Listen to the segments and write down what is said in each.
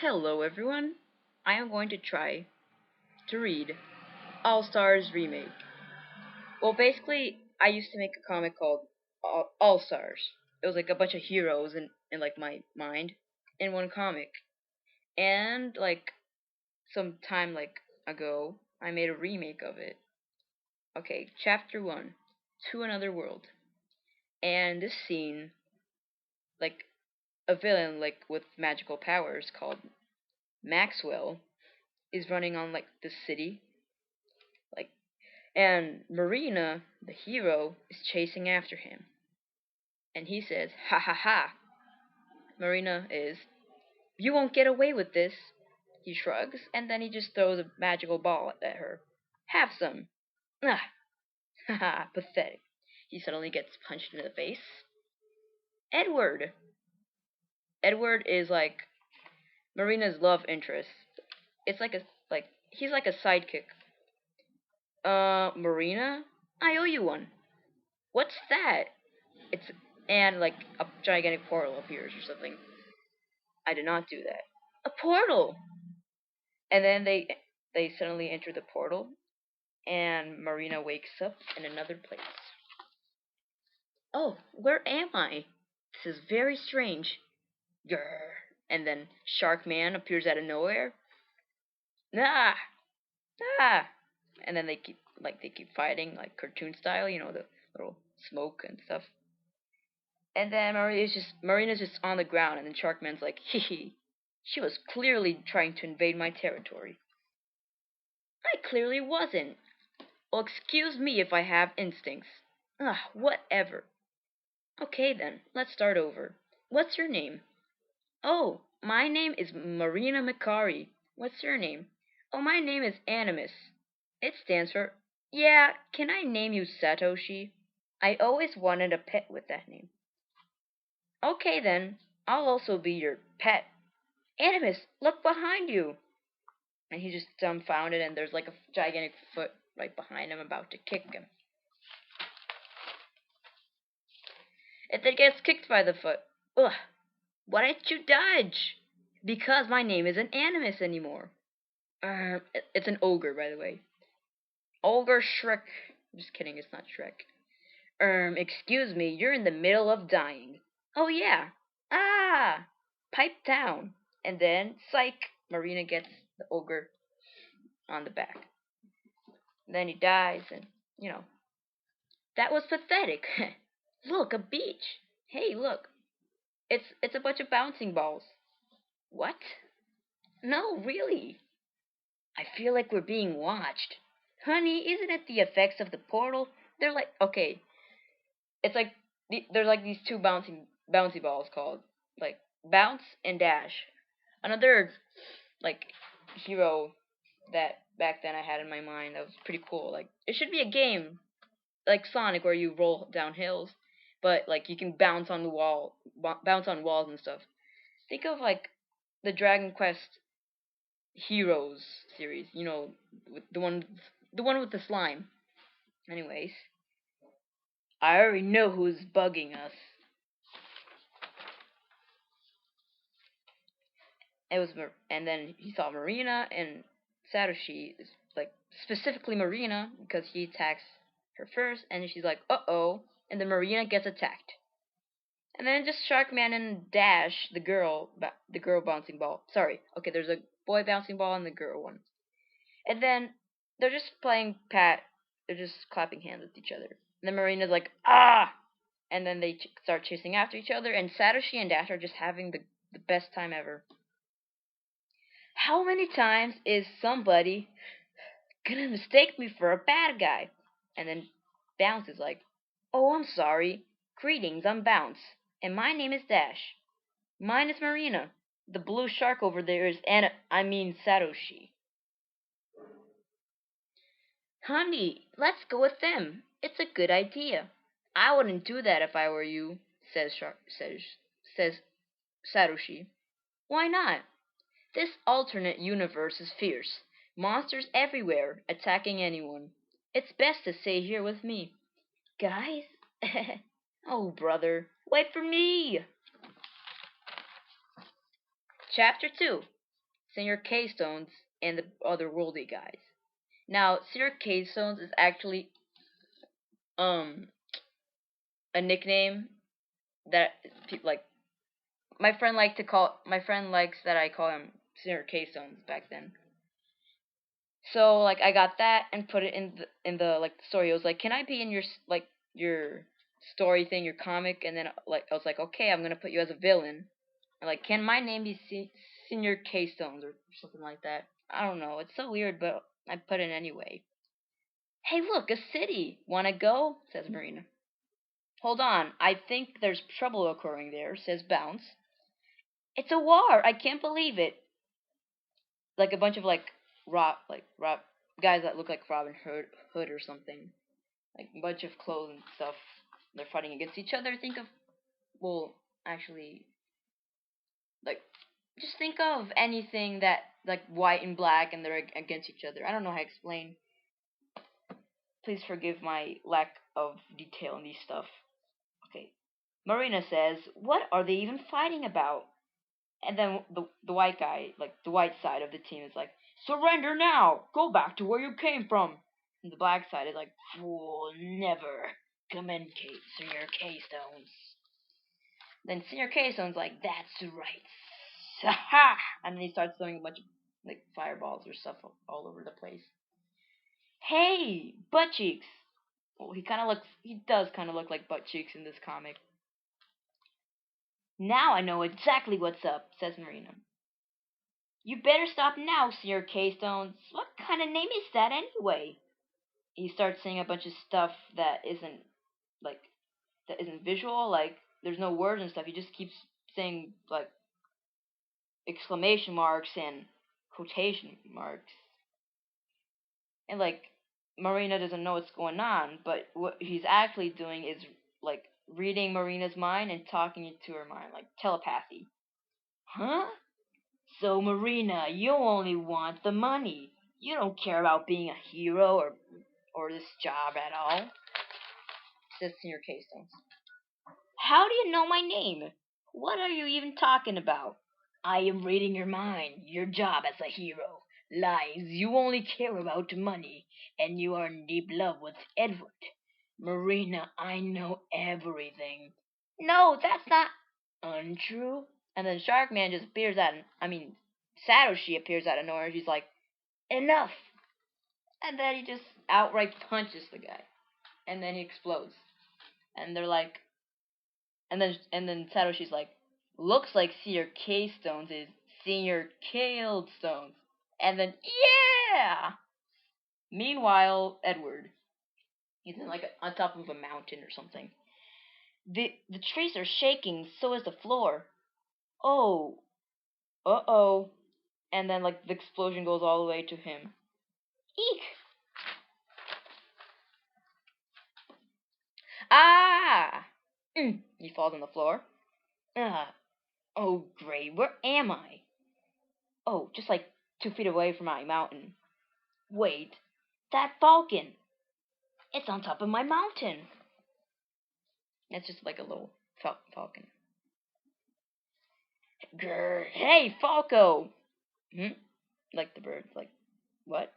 Hello everyone, I am going to try to read Allstars Remake. Well, basically, I used to make a comic called Allstars. It was like a bunch of heroes in like my mind in one comic. And like some time like ago, I made a remake of it. Okay, chapter 1, To Another World. And this scene, like a villain like with magical powers called Maxwell is running on like the city like and Marina, the hero, is chasing after him. And he says, "Ha ha ha." Marina is, "You won't get away with this." He shrugs and then he just throws a magical ball at her. "Have some." Ah, ha ha, pathetic. He suddenly gets punched in the face. Edward. Edward is like Marina's love interest. It's like he's like a sidekick. Marina, I owe you one. What's that? It's and like a gigantic portal appears or something. I did not do that. A portal. And then they suddenly enter the portal, and Marina wakes up in another place. Oh, where am I? This is very strange. Grr. And then Shark Man appears out of nowhere. Ah, ah. And then they keep fighting like cartoon style, the little smoke and stuff. And then Marina's just on the ground, and then Sharkman's like, hee hee. She was clearly trying to invade my territory. I clearly wasn't. Well, excuse me if I have instincts. Whatever. Okay then, let's start over. What's your name? Oh, my name is Marina Makari. What's your name? Oh, my name is Animus. It stands for... Yeah, can I name you Satoshi? I always wanted a pet with that name. Okay then, I'll also be your pet. Animus, look behind you! And he's just dumbfounded, and there's like a gigantic foot right behind him about to kick him. And then gets kicked by the foot. Ugh, why didn't you dodge? Because my name isn't Animus anymore. It's an ogre, by the way. Ogre Shrek. Just kidding, it's not Shrek. Excuse me, you're in the middle of dying. Oh yeah. Ah! Pipe down. And then, psych, Marina gets the ogre on the back. And then he dies, and, that was pathetic. Look, a beach. Hey, look. It's a bunch of bouncing balls. What? No, really. I feel like we're being watched. Honey, isn't it the effects of the portal? They're like, okay, it's like there's like these two bouncy balls called like Bounce and Dash. Another like hero that back then I had in my mind that was pretty cool. Like it should be a game like Sonic where you roll down hills, but like you can bounce on walls and stuff. Think of like the Dragon Quest Heroes series, with the one with the slime. Anyways, I already know who's bugging us. And then he saw Marina and Satoshi, is like specifically Marina because he attacks her first, and she's like, "Uh-oh," and then Marina gets attacked. And then just Sharkman and Dash, the girl bouncing ball. Sorry, okay, there's a boy bouncing ball and the girl one. And then they're just playing pat. They're just clapping hands with each other. And then Marina's like, ah! And then they start chasing after each other, and Satoshi and Dash are just having the best time ever. How many times is somebody gonna mistake me for a bad guy? And then Bounce is like, oh, I'm sorry. Greetings, I'm Bounce. And my name is Dash. Mine is Marina. The blue shark over there is Satoshi. Honey, let's go with them. It's a good idea. I wouldn't do that if I were you, says Satoshi. Why not? This alternate universe is fierce. Monsters everywhere, attacking anyone. It's best to stay here with me. Guys? Oh, brother, wait for me! Chapter 2. Senior K-Stones, and the other worldly guys. Now, Senior K-Stones is actually um a nickname that people like. My friend likes that I call him Senior K-Stones back then. So like I got that and put it in the like story. It was like, can I be in your like your story thing, your comic? And then like I was like, okay, I'm gonna put you as a villain. And like, can my name be Senior K-Stones or something like that? I don't know. It's so weird, but I put it anyway. Hey, look, a city. Wanna go? Says Marina. Hold on, I think there's trouble occurring there. Says Bounce. It's a war. I can't believe it. Like a bunch of Rob guys that look like Robin Hood or something. Like a bunch of clothes and stuff. They're fighting against each other. Think of well, actually, like just think of anything that like white and black and they're against each other. I don't know how to explain. Please forgive my lack of detail in these stuff. Okay. Marina says, "What are they even fighting about?" And then the white guy, like the white side of the team, is like, "Surrender now! Go back to where you came from." And the black side is like, "Fool, never. Communicate, Senior K-Stones." Then Senior K-Stone's like, "That's right. Ha!" And then he starts throwing a bunch of like fireballs or stuff all over the place. Hey, butt cheeks. Well, he does kind of look like butt cheeks in this comic. Now I know exactly what's up, says Marina. You better stop now, Senior K-Stones. What kind of name is that anyway? He starts saying a bunch of stuff like that isn't visual, like there's no words and stuff. He just keeps saying like exclamation marks and quotation marks. And like Marina doesn't know what's going on, but what he's actually doing is like reading Marina's mind and talking into her mind, like telepathy. Huh? So Marina, you only want the money. You don't care about being a hero or this job at all, says Senior Keystone. How do you know my name? What are you even talking about? I am reading your mind. Your job as a hero. Lies. You only care about money, and you are in deep love with Edward. Marina, I know everything. No, that's not untrue. And then Sharkman just appears Satoshi appears out of nowhere. He's like, enough. And then he just outright punches the guy. And then he explodes. And they're like, and then Satoshi's like, looks like Senior K Stones is Senior Killed Stones. And then yeah. Meanwhile, Edward, he's in like on top of a mountain or something. The trees are shaking, so is the floor. Oh, uh-oh. And then like the explosion goes all the way to him. Eek! Ah! He falls on the floor. Ah! Oh, great. Where am I? Oh, just like 2 feet away from my mountain. Wait, that falcon. It's on top of my mountain. It's just like a little falcon. Grr. Hey, Falco! Like the bird. Like, what?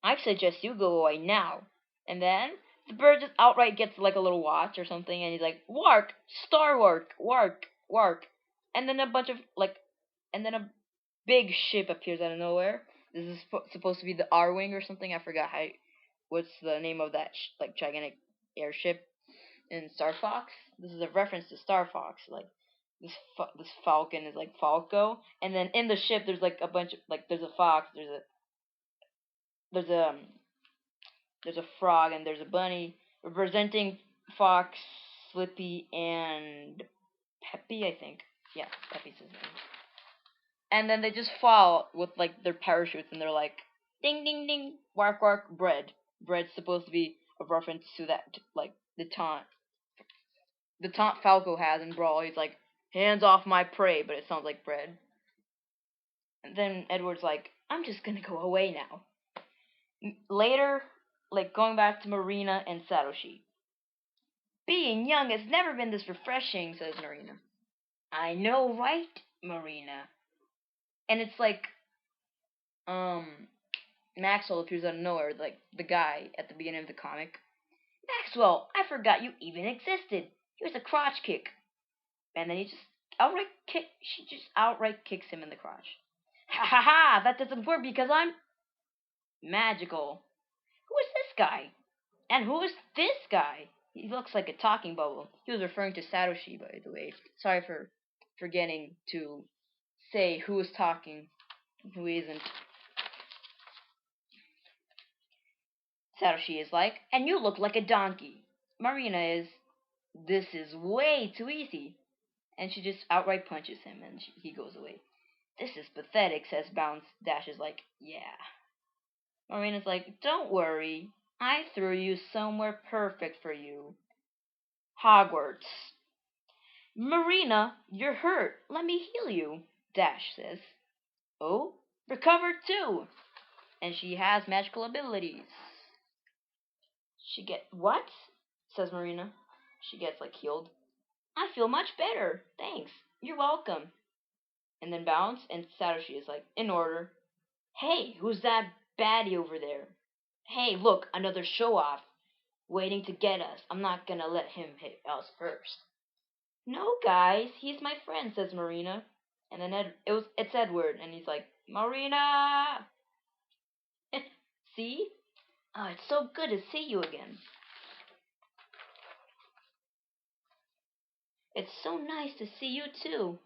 I suggest you go away now. And then the bird just outright gets like a little watch or something, and he's like, "Wark, star work, wark, wark." And then a bunch of and then a big ship appears out of nowhere. This is supposed to be the R-wing or something. I forgot what's the name of that gigantic airship in Star Fox. This is a reference to Star Fox. Like this falcon is like Falco, and then in the ship there's like a bunch of there's a fox, there's a there's a frog, and there's a bunny representing Fox, Slippy, and Peppy, I think. Yeah, Peppy's his name. And then they just fall with like their parachutes, and they're like, ding ding ding, wark wark, bread. Bread's supposed to be a reference to that, like the taunt Falco has in Brawl. He's like, hands off my prey, but it sounds like bread. And then Edward's like, I'm just gonna go away now. Later, like going back to Marina and Satoshi. Being young has never been this refreshing, says Marina. I know, right, Marina? And it's like um, Maxwell appears out of nowhere, like the guy at the beginning of the comic. Maxwell, I forgot you even existed. Here's a crotch kick. And then she just outright kicks him in the crotch. Ha ha ha, that doesn't work because I'm magical. Who is this guy? And who is this guy? He looks like a talking bubble. He was referring to Satoshi, by the way. Sorry for forgetting to say who is talking, who isn't. Satoshi is like, and you look like a donkey. Marina is, this is way too easy. And she just outright punches him and he goes away. This is pathetic, says Bounce. Dash is like, yeah. Marina's like, don't worry. I threw you somewhere perfect for you. Hogwarts. Marina, you're hurt. Let me heal you, Dash says. Oh, recovered too. And she has magical abilities. What? Says Marina. She gets like healed. I feel much better. Thanks. You're welcome. And then Bounce and Satoshi is like, in order. Hey, who's that baddie over there? Hey, look, another show off. Waiting to get us. I'm not gonna let him hit us first. No, guys, he's my friend, says Marina. And then it's Edward, and he's like, Marina! See? Oh, it's so good to see you again. It's so nice to see you too.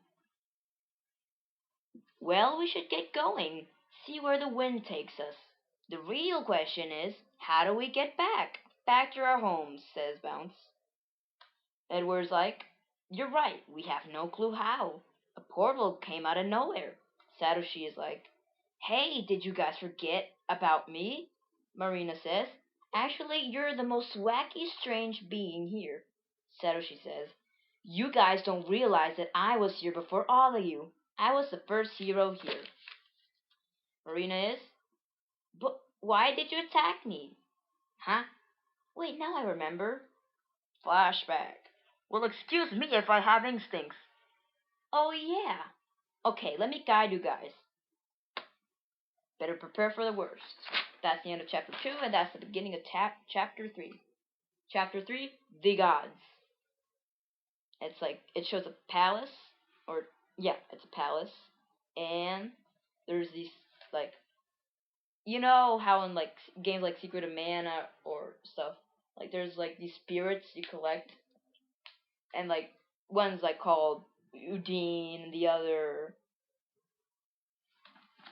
Well, we should get going. See where the wind takes us. The real question is, how do we get back? Back to our homes, says Bounce. Edward's like, you're right, we have no clue how. A portal came out of nowhere. Satoshi is like, hey, did you guys forget about me? Marina says, actually, you're the most wacky, strange being here. Satoshi says, you guys don't realize that I was here before all of you. I was the first hero here. Marina is, but why did you attack me? Huh? Wait, now I remember. Flashback. Well, excuse me if I have instincts. Oh, yeah. Okay, let me guide you guys. Better prepare for the worst. That's the end of chapter 2, and that's the beginning of chapter 3. Chapter 3, The Gods. It's like, it shows a palace, it's a palace, and there's these, like, you know how in, like, games like Secret of Mana or stuff, like, there's, like, these spirits you collect, and, like, one's, like, called Udine, and the other,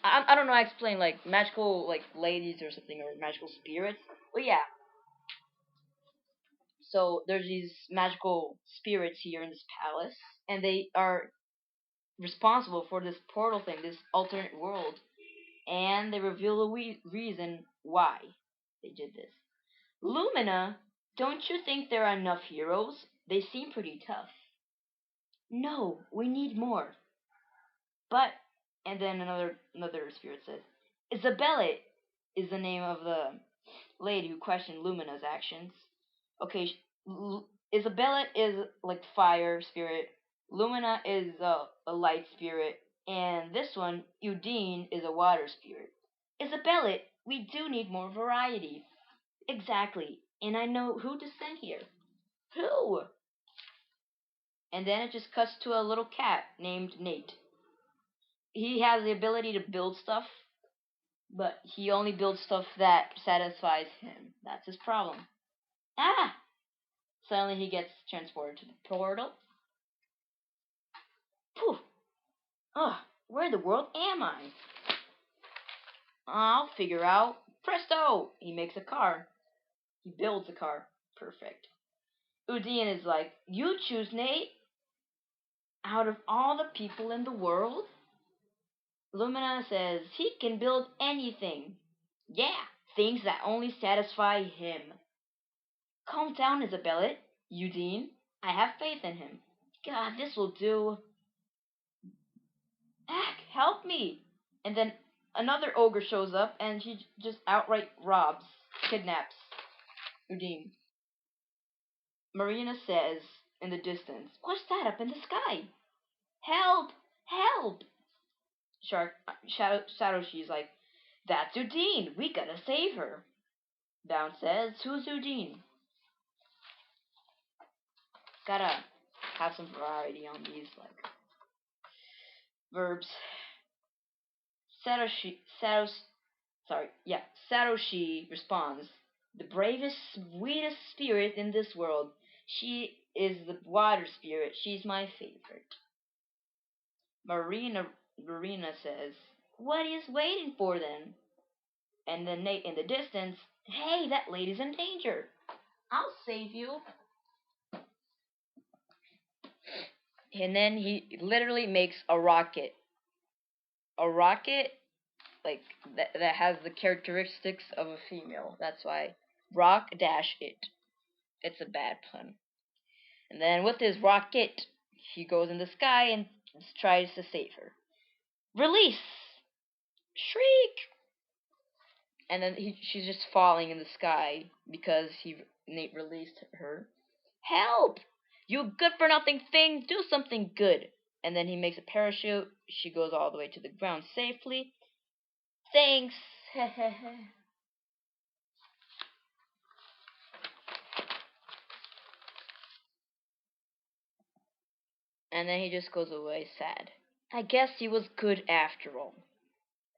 I don't know how to explain, like, magical, like, ladies or something, or magical spirits. Well, yeah. So, there's these magical spirits here in this palace, and they are responsible for this portal thing, this alternate world, and they reveal the reason why they did this. Lumina, don't you think there are enough heroes? They seem pretty tough. No, we need more. But, and then another spirit says, Isabella is the name of the lady who questioned Lumina's actions. Okay, Isabella is like fire spirit. Lumina is a light spirit, and this one, Udine, is a water spirit. Isabella, we do need more variety. Exactly, and I know who to send here. Who? And then it just cuts to a little cat named Nate. He has the ability to build stuff, but he only builds stuff that satisfies him. That's his problem. Ah! Suddenly he gets transported to the portal. Poof! Ugh, where in the world am I? I'll figure out. Presto! He makes a car. He builds a car. Perfect. Udine is like, you choose Nate? Out of all the people in the world? Lumina says, he can build anything. Yeah, things that only satisfy him. Calm down, Isabella. Udine, I have faith in him. God, this will do. Ack, help me! And then another ogre shows up and he just outright kidnaps Udine. Marina says in the distance, what's that up in the sky? Help! Help! Satoshi's like, That's Udine. We gotta save her. Bounce says, who's Udine? Gotta have some variety on these, like, verbs. Satoshi responds, the bravest, sweetest spirit in this world. She is the water spirit. She's my favorite. Marina Marina says, what is waiting for then? And then Nate in the distance, hey, that lady's in danger. I'll save you. And then he literally makes a rocket. A rocket like that has the characteristics of a female. That's why rock dash it. It's a bad pun. And then with his rocket, he goes in the sky and tries to save her. Release! Shriek! And then she's just falling in the sky because Nate released her. Help! You good for nothing thing, do something good. And then he makes a parachute. She goes all the way to the ground safely. Thanks. And then he just goes away sad. I guess he was good after all.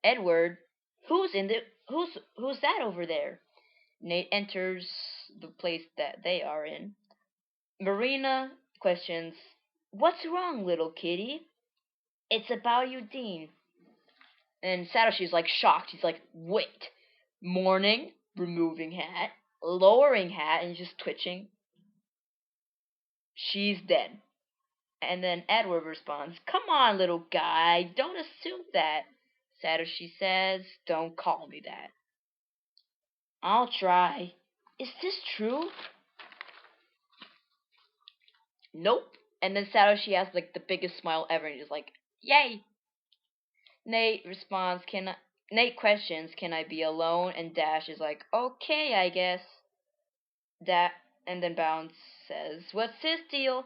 Edward, who's that over there? Nate enters the place that they are in. Marina questions, what's wrong, little kitty? It's about you, Dean. And Satoshi's like shocked. He's like, wait. Morning, removing hat, lowering hat, and just twitching. She's dead. And then Edward responds, come on, little guy, don't assume that. Satoshi says, don't call me that. I'll try. Is this true? Nope. And then Satoshi has like the biggest smile ever and he's like, yay. Nate responds, Nate questions, can I be alone? And Dash is like, okay, I guess. And then Bounce says, what's his deal?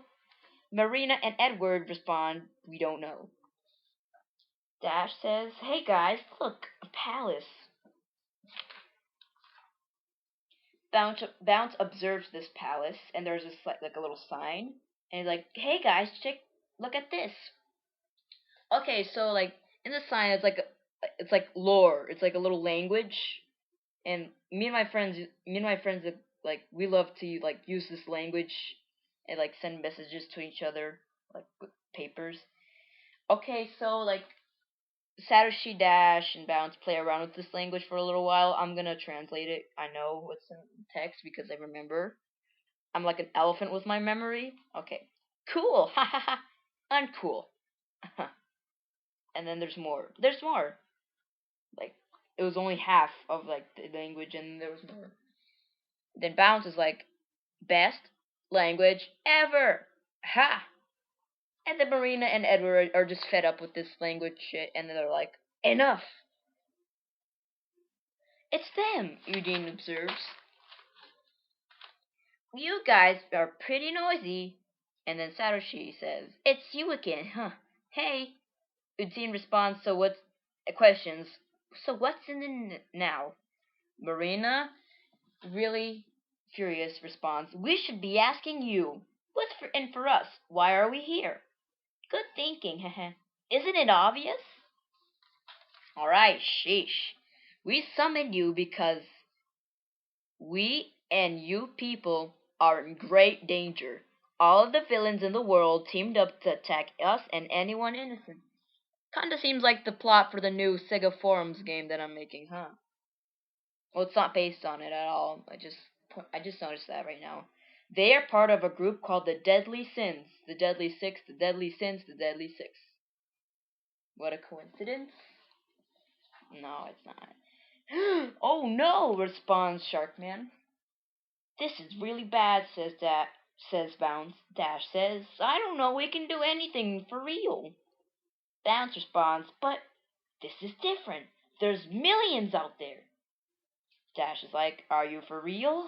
Marina and Edward respond, we don't know. Dash says, hey guys, look, a palace. Bounce observes this palace, and there's this like a little sign, and he's like, hey guys, look at this. Okay, so like in the sign, it's like lore. It's like a little language, and me and my friends, like we love to like use this language and like send messages to each other like with papers. Okay, so like Satoshi Dash and Bounce play around with this language for a little while. I'm gonna translate it. I know what's in text because I remember. I'm like an elephant with my memory. Okay. Cool. Ha ha ha. Uncool. And then there's more. There's more. Like it was only half of like the language and there was more. Then Bounce is like best language ever. Ha. And then Marina and Edward are just fed up with this language shit and they're like, enough. It's them, Udine observes. You guys are pretty noisy. And then Satoshi says, it's you again, huh? Hey. Udine responds, questions, so what's in the now? Marina, really furious, responds, we should be asking you. What's in for us? Why are we here? Good thinking, heh. Isn't it obvious? Alright, sheesh. We summoned you because we and you people are in great danger. All of the villains in the world teamed up to attack us and anyone innocent. Kinda seems like the plot for the new Sega Forums game that I'm making, huh? Well, it's not based on it at all. I just noticed that right now. They are part of a group called the Deadly Sins. The Deadly Six, the Deadly Sins, the Deadly Six. What a coincidence. No, it's not. Oh no, responds Sharkman. This is really bad, says Bounce. Dash says, I don't know we can do anything for real. Bounce responds, but this is different. There's millions out there. Dash is like, are you for real?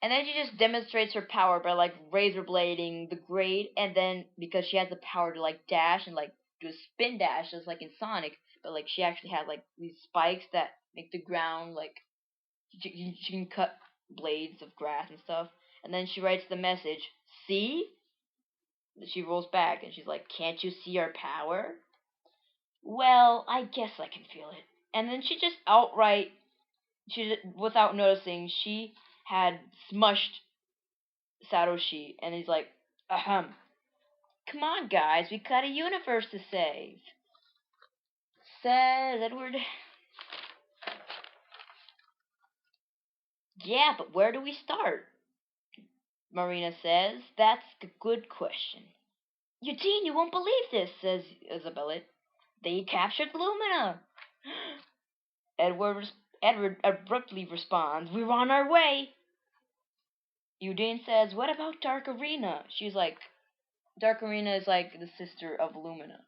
And then she just demonstrates her power by like razor blading the grade, and then because she has the power to like dash and like do a spin dash just like in Sonic, but like she actually had like these spikes that make the ground like she can cut blades of grass and stuff. And then she writes the message, "See?" She rolls back and she's like, "Can't you see our power?" Well, I guess I can feel it. And then she just outright, without noticing, she had smushed Satoshi, and he's like, ahem. Come on, guys, we got a universe to save. Says Edward. Yeah, but where do we start? Marina says, that's a good question. Eugene, you won't believe this, says Isabella. They captured Lumina. Edward abruptly responds, we're on our way. Eugene says, what about Dark Arena? She's like, Dark Arena is like the sister of Lumina.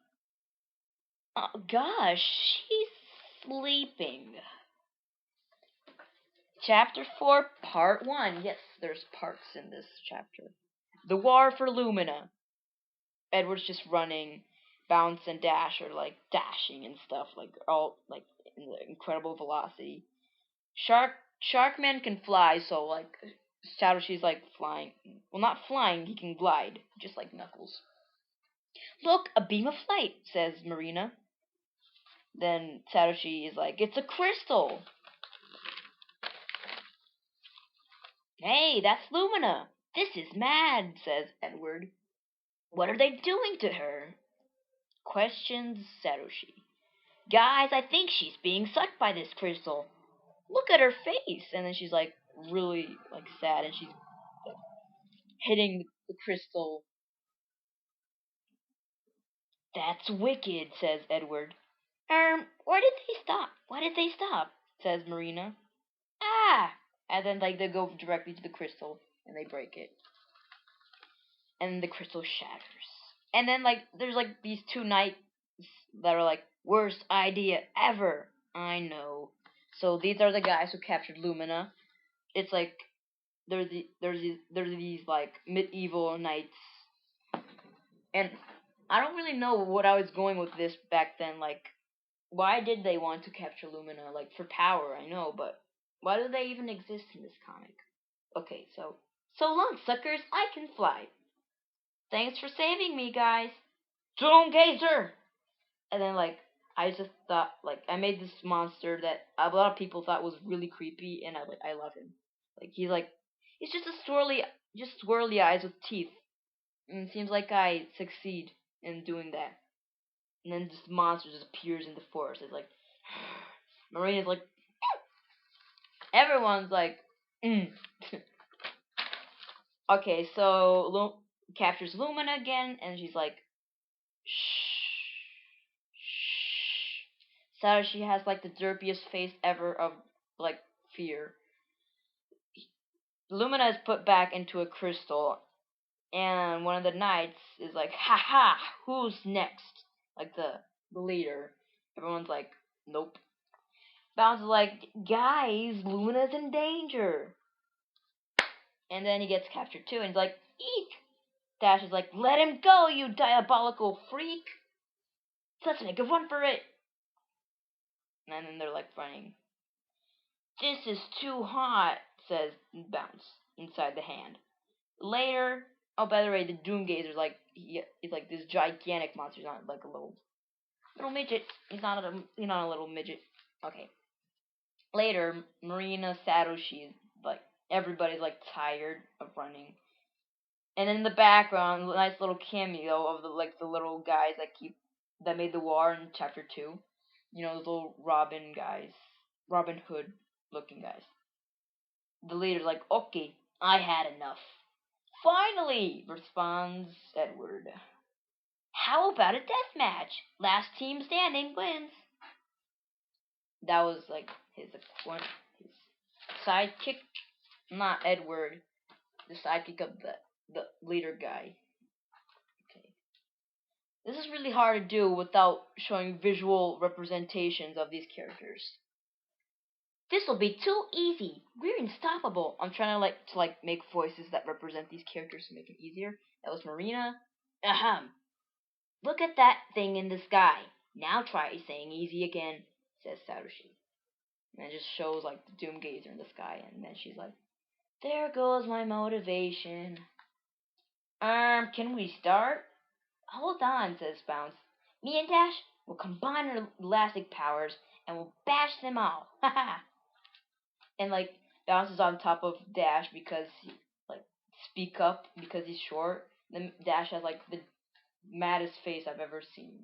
Oh gosh, she's sleeping. Chapter 4, Part 1. Yes, there's parts in this chapter. The War for Lumina. Edward's just running, bounce and dash, or like dashing and stuff, like all like in the incredible velocity. Sharkman can fly, so like Satoshi's like flying. Well, not flying, he can glide, just like Knuckles. Look, a beam of light, says Marina. Then Satoshi is like, it's a crystal. Hey, that's Lumina. This is mad, says Edward. What are they doing to her? Questions Satoshi. Guys, I think she's being sucked by this crystal. Look at her face. And then she's like really like sad, and she's like, hitting the crystal. That's wicked, says Edward. Where did they stop? Why did they stop? Says Marina. Ah! And then like they go directly to the crystal and they break it. And the crystal shatters. And then like there's like these two knights that are like, worst idea ever. I know. So these are the guys who captured Lumina. It's like there's these like medieval knights, and I don't really know what I was going with this back then. Like, why did they want to capture Lumina? Like for power, I know, but why do they even exist in this comic? Okay, so long, suckers. I can fly. Thanks for saving me, guys. Dome Gazer! And then, like, I just thought, like, I made this monster that a lot of people thought was really creepy, and I love him. Like, he's just swirly eyes with teeth. And it seems like I succeed in doing that. And then this monster just appears in the forest. It's like, Marina's like, everyone's like, Okay, so captures Lumina again, and she's like, shh. Satoshi has like the derpiest face ever of like fear. Lumina is put back into a crystal, and one of the knights is like, "Ha ha! Who's next?" Like the leader. Everyone's like, "Nope." Bounce is like, "Guys, Lumina's in danger." And then he gets captured too, and he's like, "Eek!" Dash is like, "Let him go, you diabolical freak! Let's make a run for it." And then they're like running. This is too hot, says Bounce inside the hand. Later, oh, by the way, the Doomgazer's like, he's like this gigantic monster. He's not like a little midget. He's not a little midget. Okay. Later, Marina, Satoshi, like everybody's like tired of running. And in the background, a nice little cameo of the little guys that made the war in chapter 2. You know, those little Robin Hood looking guys. The leader's like, okay, I had enough. Finally, responds Edward. How about a death match? Last team standing wins. That was like his sidekick, not Edward, the sidekick of the leader guy. Okay. This is really hard to do without showing visual representations of these characters. This'll be too easy. We're unstoppable. I'm trying to make voices that represent these characters to make it easier. That was Marina. Ahem. Look at that thing in the sky. Now try saying easy again, says Satoshi. And it just shows like the Doomgazer in the sky, and then she's like, there goes my motivation. Can we start? Hold on, says Bounce. Me and Dash will combine our elastic powers and we'll bash them all. Haha. And like Bounce is on top of Dash because he like speak up because he's short. Then Dash has like the maddest face I've ever seen.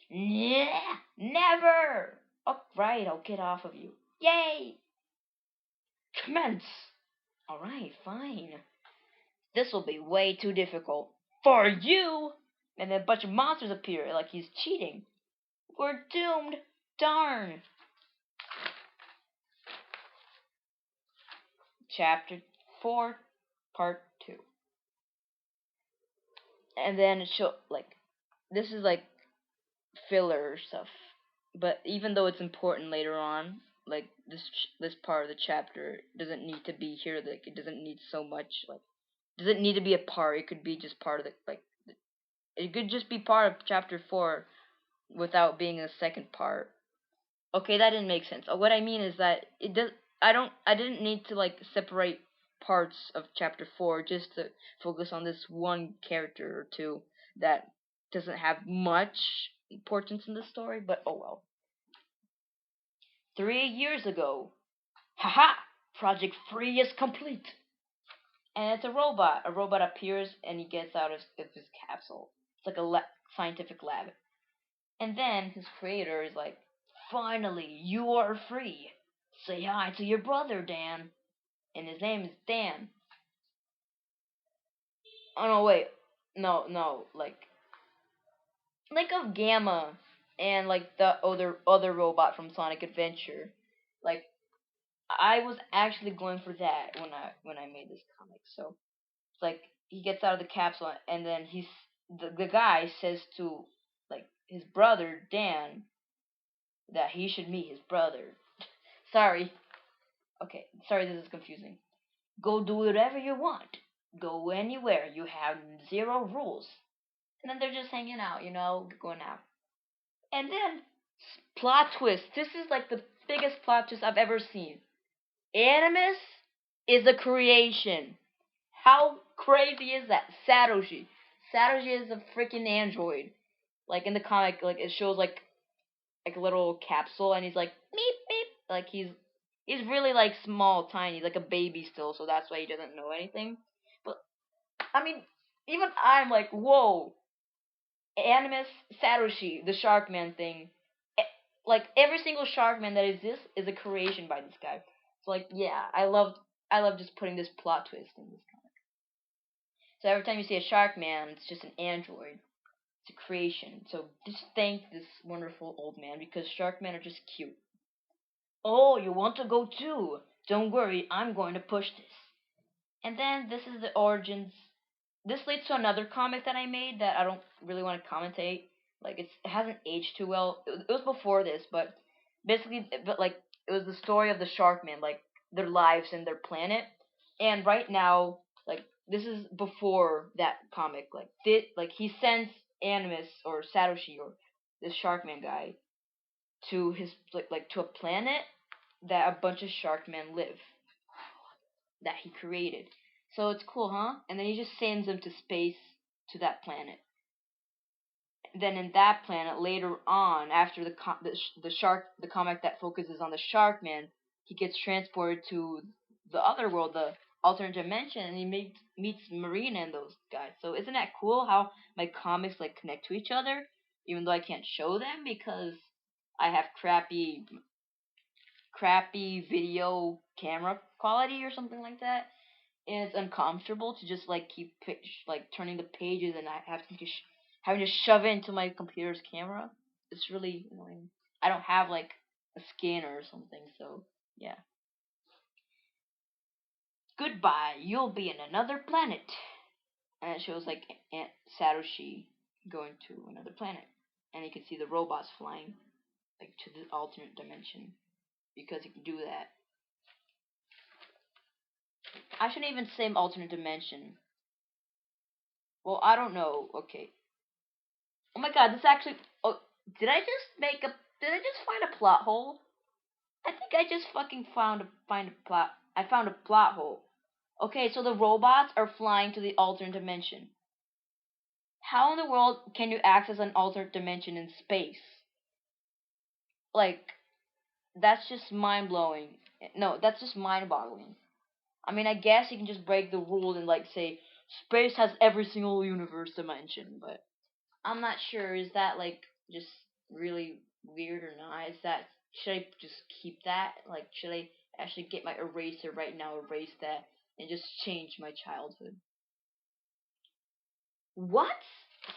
Yeah, never. Oh, right, I'll get off of you. Yay! Commence. All right, fine. This will be way too difficult for you. And then a bunch of monsters appear, like he's cheating. We're doomed. Darn. Chapter 4, Part 2. And then it show like this is like filler stuff, but even though it's important later on, like this part of the chapter doesn't need to be here. Like it doesn't need so much. Like doesn't need to be a part. It could be just part of the like. It could just be part of chapter 4 without being a second part. Okay, that didn't make sense. What I mean is that it does. I didn't need to like separate parts of chapter 4 just to focus on this one character or two that doesn't have much importance in the story. But oh well. 3 years ago, haha! Project Free is complete. And it's a robot. A robot appears and he gets out of his capsule. It's like a scientific lab. And then his creator is like, finally, you are free. Say hi to your brother, Dan. And his name is Dan. Oh no, wait. No, like of Gamma and like the other robot from Sonic Adventure. Like I was actually going for that when I made this comic. So it's like he gets out of the capsule and then the guy says to like his brother Dan that he should meet his brother. Sorry. Okay, sorry this is confusing. Go do whatever you want. Go anywhere. You have zero rules. And then they're just hanging out, going out. And then plot twist. This is like the biggest plot twist I've ever seen. Animus is a creation. How crazy is that? Satoshi. Satoshi is a freaking android. Like in the comic, like it shows like a little capsule, and he's like meep meep. Like he's really like small, tiny, like a baby still. So that's why he doesn't know anything. But I mean, even I'm like, whoa. Animus Satoshi, the Sharkman thing. Like every single Sharkman that exists is a creation by this guy. So like, yeah, I love just putting this plot twist in this comic. So every time you see a Sharkman, it's just an android. It's a creation. So just thank this wonderful old man because Sharkmen are just cute. Oh, you want to go too? Don't worry, I'm going to push this. And then this is the origins. This leads to another comic that I made that I don't really want to commentate. Like it hasn't aged too well. It was before this, but basically, like it was the story of the Sharkmen, like their lives and their planet. And right now, like this is before that comic. Like he sends Animus or Satoshi or this Sharkman guy to his like to a planet that a bunch of Sharkmen live that he created. So it's cool, huh? And then he just sends them to space to that planet. Then in that planet, later on, after the comic that focuses on the Sharkman, he gets transported to the other world, the alternate dimension, and he meets Marina and those guys. So isn't that cool how my comics like connect to each other, even though I can't show them because I have crappy video camera quality or something like that. And it's uncomfortable to just like keep like turning the pages and I have to having to shove it into my computer's camera. It's really annoying. I don't have like a scanner or something, so yeah. Goodbye. You'll be in another planet. And it shows like Aunt Satoshi going to another planet, and you can see the robots flying like to the alternate dimension because you can do that. I shouldn't even say alternate dimension. Well, I don't know. Okay. Oh my god, this actually. Oh, did I just make a? Did I just find a plot hole? I think I just fucking find a plot. I found a plot hole. Okay, so the robots are flying to the alternate dimension. How in the world can you access an alternate dimension in space? Like, that's just mind blowing. No, that's just mind boggling. I mean, I guess you can just break the rule and like say space has every single universe dimension, but I'm not sure. Is that like just really weird or not? Is that should I just keep that? Like, should I actually get my eraser right now, erase that, and just change my childhood? What?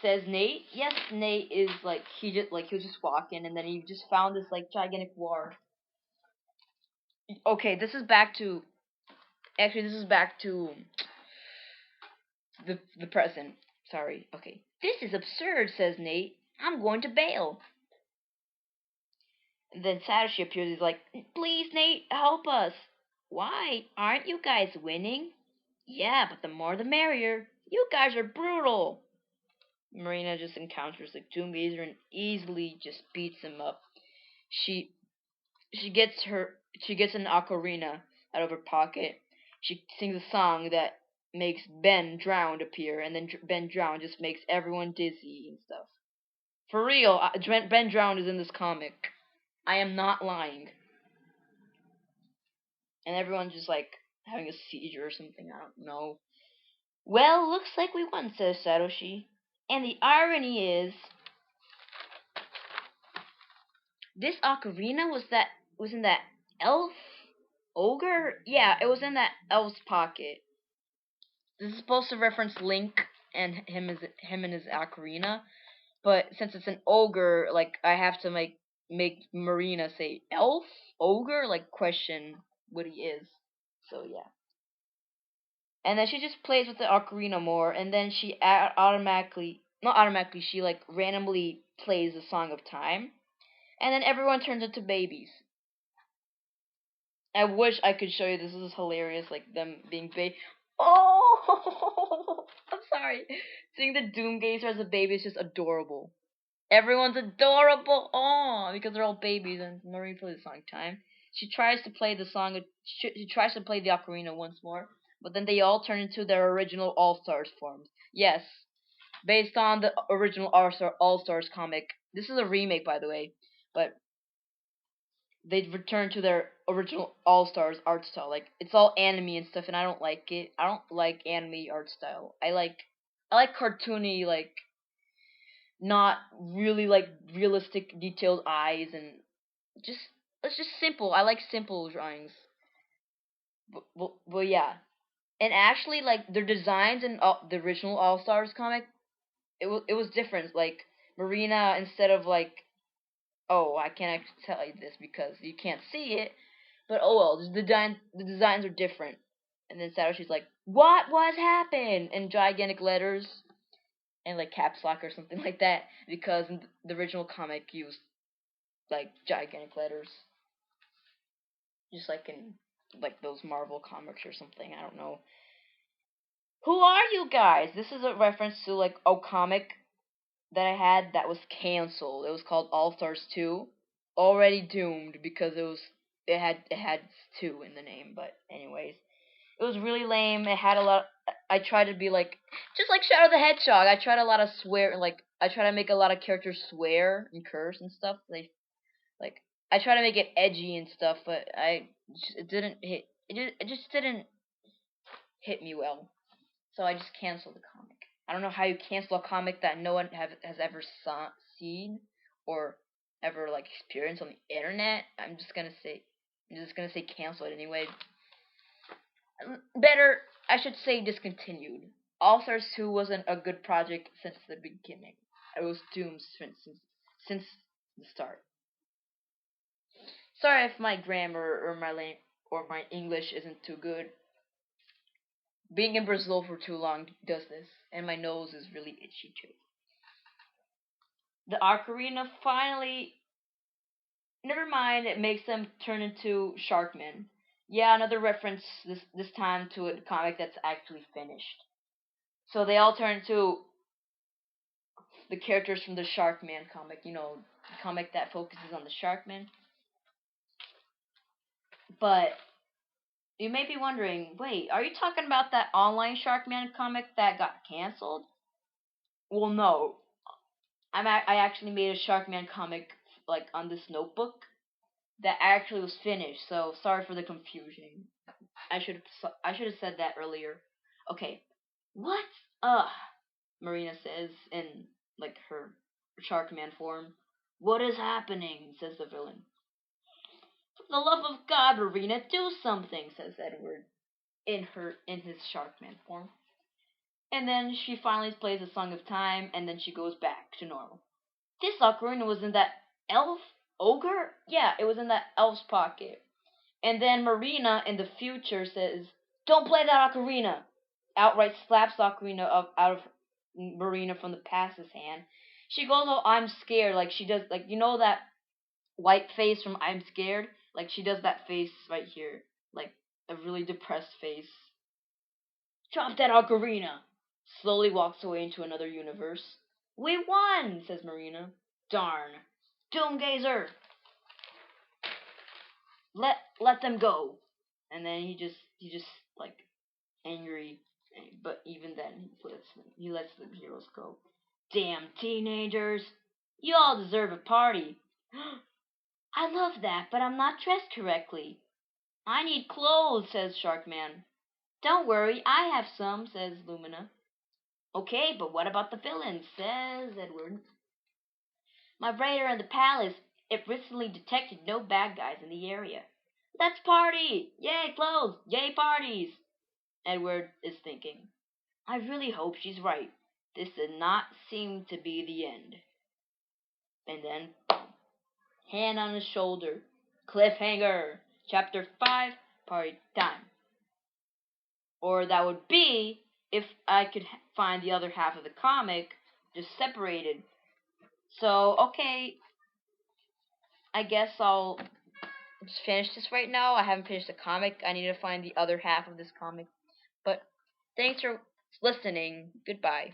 Says Nate. Yes, Nate is like he was just walking and then he just found this like gigantic war. Okay, this is back to actually this is back to the present. Sorry. Okay. This is absurd, says Nate. I'm going to bail. And then Satoshi appears. He's like, please, Nate, help us. Why? Aren't you guys winning? Yeah, but the more the merrier. You guys are brutal. Marina just encounters the Doomgazer and easily just beats him up. She she gets an ocarina out of her pocket. She sings a song that makes Ben Drowned appear, and then Ben Drowned just makes everyone dizzy and stuff. For real, Ben Drowned is in this comic. I am not lying. And everyone's just like having a seizure or something. I don't know. Well, looks like we won, says Satoshi. And the irony is, this ocarina was in that elf ogre. Yeah, it was in that elf's pocket. This is supposed to reference Link and him and his ocarina, but since it's an ogre, like I have to make Marina say elf ogre, like question what he is. So yeah. And then she just plays with the ocarina more, and then she automatically, not automatically, she like randomly plays the Song of Time, and then everyone turns into babies. I wish I could show you this. This is hilarious, like them being Oh, I'm sorry. Seeing the Doomgazer as a baby is just adorable. Everyone's adorable. Oh, because they're all babies, and Marie plays the Song of Time. She tries to play the song. She tries to play the ocarina once more, but then they all turn into their original All-Stars forms. Yes, based on the original All-Stars comic. This is a remake, by the way, but they return to their original All-Stars art style. Like it's all anime and stuff, and I don't like it. I don't like anime art style. I like cartoony, like not really like realistic detailed eyes and just it's just simple. I like simple drawings. But yeah, and actually like their designs in the original All Stars comic, it was different. Like Marina, instead of like, oh, I can't actually tell you this because you can't see it, but oh well, the designs are different. And then Satoshi's like, what happened in gigantic letters and like caps lock or something like that because in the original comic used like gigantic letters, just like in like those Marvel comics or something. I don't know. Who are you guys? This is a reference to like a comic that I had that was canceled. It was called All Stars 2. Already doomed because it had 2 in the name, but anyways. It was really lame. It had a lot I tried to be like just like Shadow the Hedgehog. I tried a lot of swear like I try to make a lot of characters swear and curse and stuff. Like I try to make it edgy and stuff, but it didn't hit it just didn't hit me well. So I just canceled the comic. I don't know how you cancel a comic that no one has ever seen or ever like experienced on the internet. I'm just gonna say cancel it anyway. Better, I should say discontinued. All Stars 2 wasn't a good project since the beginning. It was doomed since the start. Sorry if my grammar or my English isn't too good. Being in Brazil for too long does this, and my nose is really itchy too. The ocarina finally. Never mind, it makes them turn into Sharkmen. Yeah, another reference this time to a comic that's actually finished. So they all turn into the characters from the Sharkman comic. You know, the comic that focuses on the Sharkman. But you may be wondering, wait, are you talking about that online Sharkman comic that got canceled? Well, no. I actually made a Sharkman comic like on this notebook that actually was finished. So sorry for the confusion. I should have said that earlier. Okay. What? Marina says in like her Sharkman form. What is happening? Says the villain. For the love of God, Marina, do something, says Edward in his Sharkman form. And then she finally plays a Song of Time, and then she goes back to normal. This ocarina was in that elf ogre? Yeah, it was in that elf's pocket. And then Marina in the future says, "Don't play that ocarina!" Outright slaps the ocarina out of Marina from the past's hand. She goes, "Oh, I'm scared." Like she does, like you know that white face from I'm Scared? Like she does that face right here. Like a really depressed face. "Drop that ocarina!" Slowly walks away into another universe. "We won!" says Marina. "Darn. Doomgazer! Let them go." And then he just like angry, but even then he lets the heroes go. "Damn teenagers! You all deserve a party." "I love that, but I'm not dressed correctly." "I need clothes," says Sharkman. "Don't worry, I have some," says Lumina. "Okay, but what about the villains?" says Edward. "My radar in the palace, it recently detected no bad guys in the area." "Let's party! Yay, clothes! Yay, parties!" Edward is thinking. I really hope she's right. This did not seem to be the end. And then, hand on his shoulder. Cliffhanger. Chapter 5, party time. Or that would be if I could find the other half of the comic just separated. So, okay, I guess I'll just finish this right now. I haven't finished the comic. I need to find the other half of this comic. But thanks for listening. Goodbye.